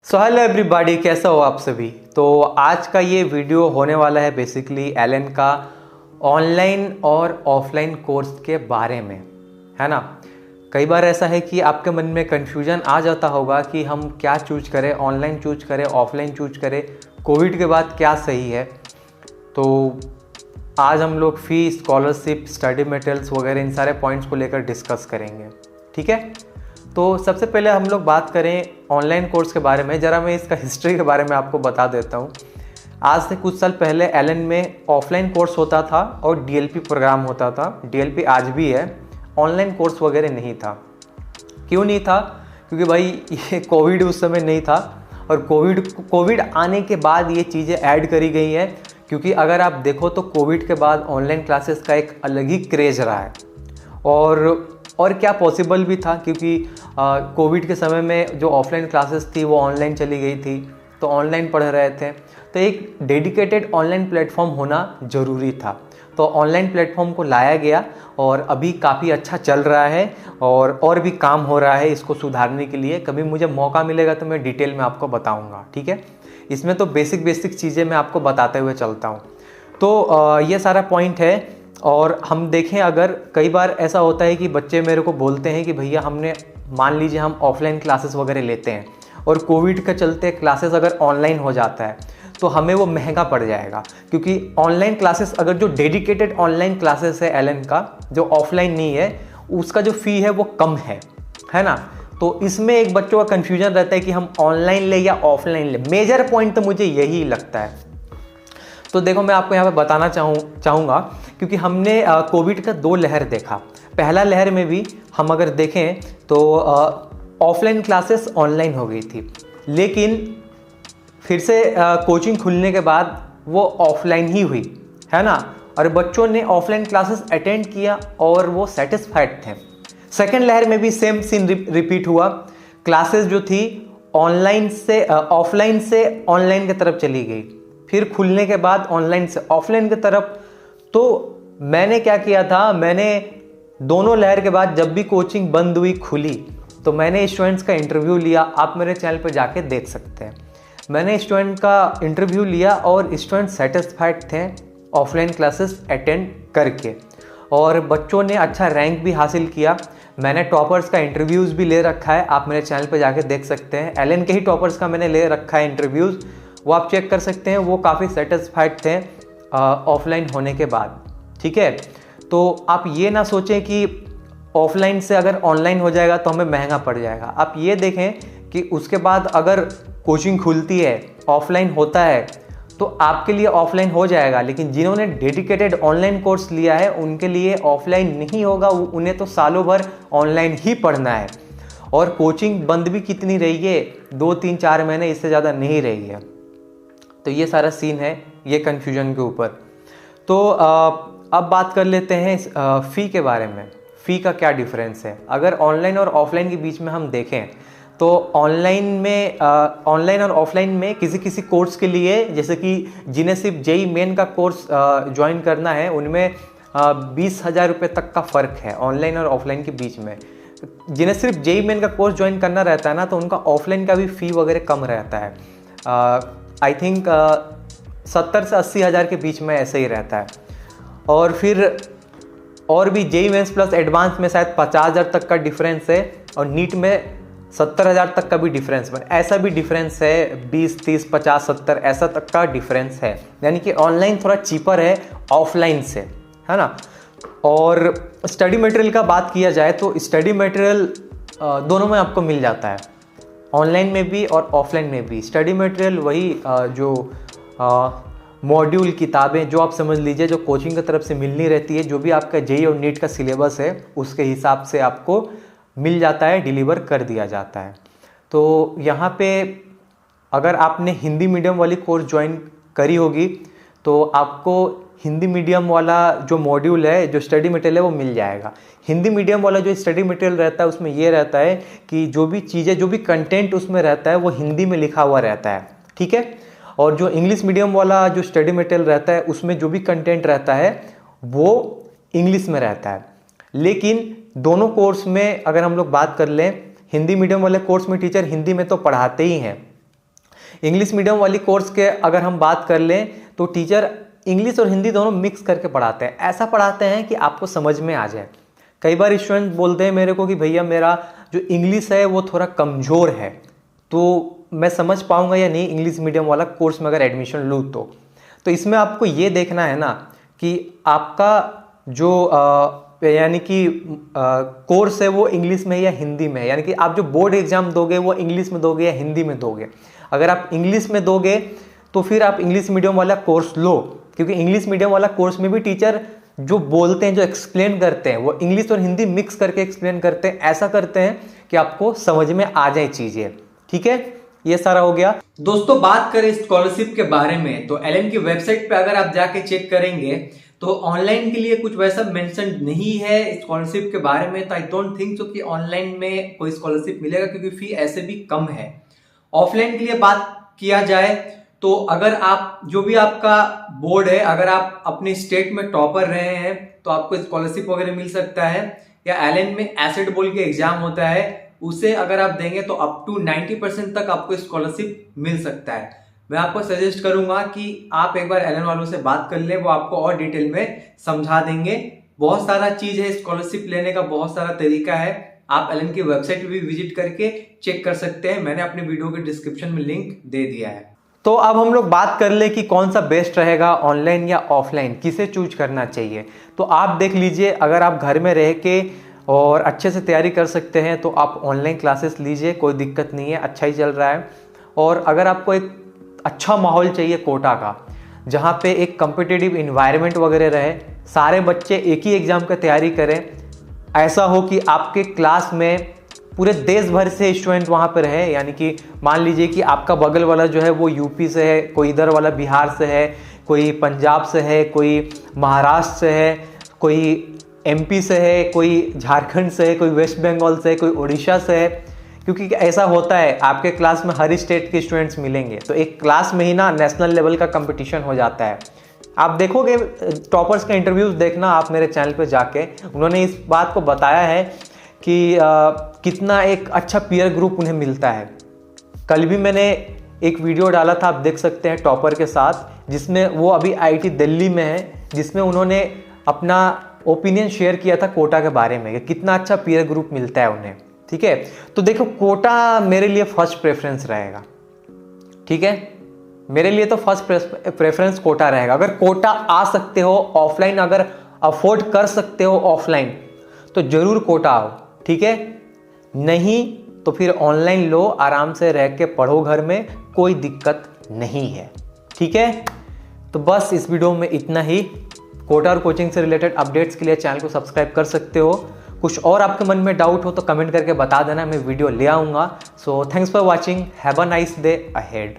So hello everybody, कैसा हो आप सभी। तो आज का ये वीडियो होने वाला है बेसिकली एलन का ऑनलाइन और ऑफलाइन कोर्स के बारे में, है ना। कई बार ऐसा है कि आपके मन में कन्फ्यूजन आ जाता होगा कि हम क्या चूज करें, ऑनलाइन चूज करें, ऑफलाइन चूज करें, कोविड के बाद क्या सही है। तो आज हम लोग फ़ी, स्कॉलरशिप, स्टडी मटेरियल्स वगैरह इन सारे पॉइंट्स को लेकर डिस्कस करेंगे, ठीक है। तो सबसे पहले हम लोग बात करें ऑनलाइन कोर्स के बारे में। ज़रा मैं इसका हिस्ट्री के बारे में आपको बता देता हूँ। आज से कुछ साल पहले एलन में ऑफलाइन कोर्स होता था और डीएलपी प्रोग्राम होता था। डीएलपी आज भी है, ऑनलाइन कोर्स वगैरह नहीं था। क्यों नहीं था? क्योंकि भाई ये कोविड उस समय नहीं था और कोविड आने के बाद ये चीज़ें ऐड करी गई हैं। क्योंकि अगर आप देखो तो कोविड के बाद ऑनलाइन क्लासेस का एक अलग ही क्रेज़ रहा है और क्या पॉसिबल भी था, क्योंकि कोविड के समय में जो ऑफलाइन क्लासेस थी वो ऑनलाइन चली गई थी, तो ऑनलाइन पढ़ रहे थे। तो एक डेडिकेटेड ऑनलाइन प्लेटफॉर्म होना ज़रूरी था। तो ऑनलाइन प्लेटफॉर्म को लाया गया और अभी काफ़ी अच्छा चल रहा है और भी काम हो रहा है इसको सुधारने के लिए। कभी मुझे मौका मिलेगा तो मैं डिटेल में आपको बताऊँगा, ठीक है। इसमें तो बेसिक चीज़ें मैं आपको बताते हुए चलता हूँ। तो ये सारा पॉइंट है। और हम देखें, अगर कई बार ऐसा होता है कि बच्चे मेरे को बोलते हैं कि भैया हमने, मान लीजिए हम ऑफलाइन क्लासेस वगैरह लेते हैं और कोविड के चलते क्लासेस अगर ऑनलाइन हो जाता है तो हमें वो महंगा पड़ जाएगा। क्योंकि ऑनलाइन क्लासेस, अगर जो डेडिकेटेड ऑनलाइन क्लासेस है एलन का, जो ऑफलाइन नहीं है, उसका जो फ़ी है वो कम है ना। तो इसमें एक बच्चों का कन्फ्यूजन रहता है कि हम ऑनलाइन ले या ऑफलाइन ले। मेजर पॉइंट तो मुझे यही लगता है। तो देखो, मैं आपको यहाँ पे बताना चाहूँगा क्योंकि हमने कोविड का 2 लहर देखा। पहला लहर में भी हम अगर देखें तो ऑफलाइन क्लासेस ऑनलाइन हो गई थी, लेकिन फिर से कोचिंग खुलने के बाद वो ऑफलाइन ही हुई, है ना। और बच्चों ने ऑफलाइन क्लासेस अटेंड किया और वो सेटिस्फाइड थे। सेकेंड लहर में भी सेम सीन रिपीट हुआ। क्लासेस जो थी ऑनलाइन से ऑफलाइन से ऑनलाइन की तरफ चली गई, फिर खुलने के बाद ऑनलाइन से ऑफलाइन की तरफ। तो मैंने क्या किया था, मैंने दोनों लहर के बाद जब भी कोचिंग बंद हुई खुली तो मैंने स्टूडेंट्स का इंटरव्यू लिया। आप मेरे चैनल पर जाके देख सकते हैं। मैंने स्टूडेंट का इंटरव्यू लिया और स्टूडेंट सेटिस्फाइड थे ऑफलाइन क्लासेस अटेंड करके, और बच्चों ने अच्छा रैंक भी हासिल किया। मैंने टॉपर्स का इंटरव्यूज़ भी ले रखा है, आप मेरे चैनल पर जाके देख सकते हैं। एलन के ही टॉपर्स का मैंने ले रखा है इंटरव्यूज़, वो आप चेक कर सकते हैं। वो काफ़ी सेटिस्फाइड थे ऑफलाइन होने के बाद, ठीक है। तो आप ये ना सोचें कि ऑफलाइन से अगर ऑनलाइन हो जाएगा तो हमें महंगा पड़ जाएगा। आप ये देखें कि उसके बाद अगर कोचिंग खुलती है, ऑफलाइन होता है, तो आपके लिए ऑफलाइन हो जाएगा। लेकिन जिन्होंने डेडिकेटेड ऑनलाइन कोर्स लिया है उनके लिए ऑफलाइन नहीं होगा, उन्हें तो सालों भर ऑनलाइन ही पढ़ना है। और कोचिंग बंद भी कितनी रही है, 2, 3, 4 महीने, इससे ज़्यादा नहीं रही है। तो ये सारा सीन है ये कन्फ्यूजन के ऊपर। तो अब बात कर लेते हैं फ़ी के बारे में। फ़ी का क्या डिफरेंस है अगर ऑनलाइन और ऑफलाइन के बीच में हम देखें तो ऑनलाइन और ऑफलाइन में किसी कोर्स के लिए, जैसे कि जिन्हें सिर्फ जेई मेन का कोर्स ज्वाइन करना है, उनमें 20,000 रुपये तक का फ़र्क है ऑनलाइन और ऑफलाइन के बीच में। जिन्हें सिर्फ जेई मेन का कोर्स ज्वाइन करना रहता है ना, तो उनका ऑफलाइन का भी फ़ी वगैरह कम रहता है। आई थिंक 70 से 80 हज़ार के बीच में ऐसे ही रहता है। और फिर और भी जेई मेंस प्लस एडवांस में शायद 50,000 तक का डिफरेंस है, और नीट में 70,000 तक का भी डिफरेंस है। ऐसा भी डिफरेंस है 20, 30, 50, 70 ऐसा तक का डिफरेंस है। यानी कि ऑनलाइन थोड़ा चीपर है ऑफलाइन से, है ना। और स्टडी मटेरियल का बात किया जाए तो स्टडी मटेरियल दोनों में आपको मिल जाता है, ऑनलाइन में भी और ऑफलाइन में भी। स्टडी मटेरियल वही जो मॉड्यूल, किताबें जो आप समझ लीजिए जो कोचिंग की तरफ से मिलनी रहती है, जो भी आपका जेई और नीट का सिलेबस है उसके हिसाब से आपको मिल जाता है, डिलीवर कर दिया जाता है। तो यहाँ पे अगर आपने हिंदी मीडियम वाली कोर्स ज्वाइन करी होगी तो आपको हिंदी मीडियम वाला जो मॉड्यूल है, जो स्टडी मटेरियल है, वो मिल जाएगा। हिंदी मीडियम वाला जो स्टडी मटेरियल रहता है उसमें ये रहता है कि जो भी चीज़ें, जो भी कंटेंट उसमें रहता है वो हिंदी में लिखा हुआ रहता है, ठीक है। और जो इंग्लिश मीडियम वाला जो स्टडी मटेरियल रहता है उसमें जो भी कंटेंट रहता है वो इंग्लिश में रहता है। लेकिन दोनों कोर्स में अगर हम लोग बात कर लें, हिंदी मीडियम वाले कोर्स में टीचर हिंदी में तो पढ़ाते ही हैं, इंग्लिश मीडियम वाली कोर्स के अगर हम बात कर लें तो टीचर इंग्लिश और हिंदी दोनों मिक्स करके पढ़ाते हैं। ऐसा पढ़ाते हैं कि आपको समझ में आ जाए। कई बार स्टूडेंट बोलते हैं मेरे को कि भैया मेरा जो इंग्लिश है वो थोड़ा कमज़ोर है, तो मैं समझ पाऊंगा या नहीं इंग्लिश मीडियम वाला कोर्स में अगर एडमिशन लूँ तो इसमें आपको ये देखना है ना कि आपका जो यानी कि कोर्स है वो इंग्लिश में या हिंदी में, यानी कि आप जो बोर्ड एग्जाम दोगे वो इंग्लिश में दोगे या हिंदी में दोगे। अगर आप इंग्लिश में दोगे तो फिर आप इंग्लिश मीडियम वाला कोर्स लो, क्योंकि इंग्लिश मीडियम वाला कोर्स में भी टीचर जो बोलते हैं, जो एक्सप्लेन करते हैं, वो इंग्लिश और हिंदी मिक्स करके एक्सप्लेन करते हैं। ऐसा करते हैं कि आपको समझ में आ जाए चीज़ें। ठीक है, ये सारा हो गया। दोस्तों बात करें स्कॉलरशिप के बारे में तो एलन की वेबसाइट पे अगर आप जाके चेक करेंगे तो ऑनलाइन के लिए कुछ वैसा मेंशन नहीं है स्कॉलरशिप के बारे में। तो आई डोंट थिंक सो कि ऑनलाइन में कोई स्कॉलरशिप मिलेगा, क्योंकि फी ऐसे भी कम है। ऑफलाइन के लिए बात किया जाए तो अगर आप जो भी आपका बोर्ड है, अगर आप अपने स्टेट में टॉपर रहे हैं तो आपको स्कॉलरशिप वगैरह मिल सकता है, या एलन में एसिड बोल के एग्जाम होता है उसे अगर आप देंगे तो अप टू 90% तक आपको स्कॉलरशिप मिल सकता है। मैं आपको सजेस्ट करूंगा कि आप एक बार एलन वालों से बात कर लें, वो आपको और डिटेल में समझा देंगे। बहुत सारा चीज है, स्कॉलरशिप लेने का बहुत सारा तरीका है। आप एलन की वेबसाइट पे भी विजिट करके चेक कर सकते हैं। मैंने अपने वीडियो के डिस्क्रिप्शन में लिंक दे दिया है। तो अब हम लोग बात कर ले कि कौन सा बेस्ट रहेगा, ऑनलाइन या ऑफलाइन, किसे चूज करना चाहिए। तो आप देख लीजिए, अगर आप घर में रह के और अच्छे से तैयारी कर सकते हैं तो आप ऑनलाइन क्लासेस लीजिए, कोई दिक्कत नहीं है, अच्छा ही चल रहा है। और अगर आपको एक अच्छा माहौल चाहिए कोटा का, जहाँ पे एक कम्पिटिटिव इन्वायरमेंट वगैरह रहे, सारे बच्चे एक ही एग्ज़ाम की तैयारी करें, ऐसा हो कि आपके क्लास में पूरे देश भर से स्टूडेंट वहाँ पर रहे। यानी कि मान लीजिए कि आपका बगल वाला जो है वो यूपी से है, कोई इधर वाला बिहार से है, कोई पंजाब से है, कोई महाराष्ट्र से है, कोई एमपी से है, कोई झारखंड से है, कोई वेस्ट बंगाल से है, कोई उड़ीसा से है। क्योंकि ऐसा होता है आपके क्लास में हर स्टेट के स्टूडेंट्स मिलेंगे, तो एक क्लास में ही ना नेशनल लेवल का कंपटीशन हो जाता है। आप देखोगे टॉपर्स का इंटरव्यूज देखना आप मेरे चैनल पे जाके, उन्होंने इस बात को बताया है कि कितना एक अच्छा पीयर ग्रुप उन्हें मिलता है। कल भी मैंने एक वीडियो डाला था, आप देख सकते हैं, टॉपर के साथ, जिसमें वो अभी आईआईटी दिल्ली में है, जिसमें उन्होंने अपना ओपिनियन शेयर किया था कोटा के बारे में कि कितना अच्छा पीयर ग्रुप मिलता है उन्हें। ठीक है, तो देखो कोटा मेरे लिए फर्स्ट प्रेफरेंस रहेगा। ठीक है, मेरे लिए तो फर्स्ट प्रेफरेंस कोटा रहेगा। अगर कोटा आ सकते हो ऑफलाइन, अगर अफोर्ड कर सकते हो ऑफलाइन, तो जरूर कोटा आओ। ठीक है, नहीं तो फिर ऑनलाइन लो, आराम से रह के पढ़ो घर में, कोई दिक्कत नहीं है। ठीक है, तो बस इस वीडियो में इतना ही। कोटा और कोचिंग से रिलेटेड अपडेट्स के लिए चैनल को सब्सक्राइब कर सकते हो। कुछ और आपके मन में डाउट हो तो कमेंट करके बता देना, मैं वीडियो ले आऊँगा। So thanks for watching, have a nice day ahead.